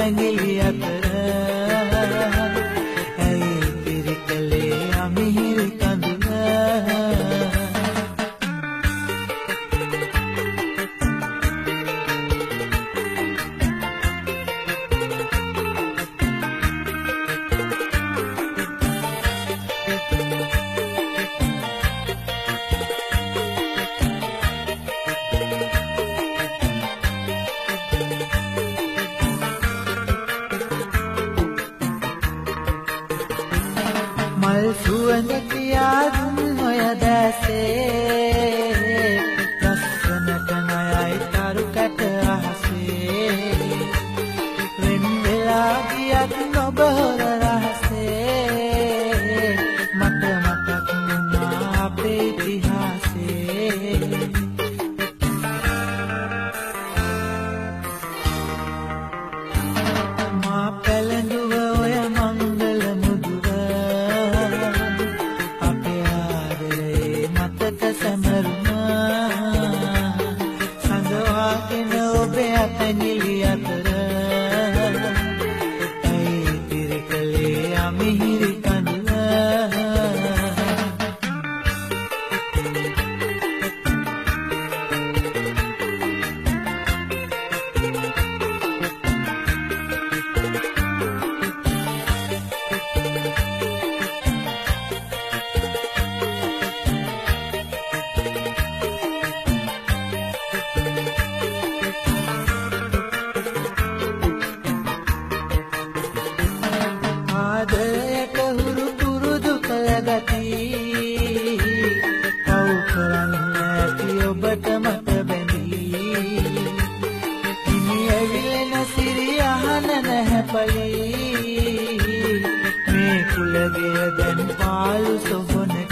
ඇඟිලි අතර ඇයි පිරිකලේ අමිහිරි කඳුල මල් සුවඳ කියාදුන් ඔය දැසේ ලස්සනට නයයි තරු කැට අහසේ වෙන් වෙලා ගියත් ඔබ හොර රහසේ මට මතක් වුණා අපේ ඉතිහාසේ මා පැලඳුව ඔය මංගල මුදුව සඳවාගෙන ඔබේ අතැඟිලි අතර ඇයි පිරිකලේ අමිහිරි කඳුල ආදරයට හුරු පුරුදු කළ ගති පව් කරන්න ඇති ඔබට මට බැඳී හිමි ඇවිලෙන සිරි අහන නැහැ පලී මේ කුලගය දැන් පාළු සොහොනේ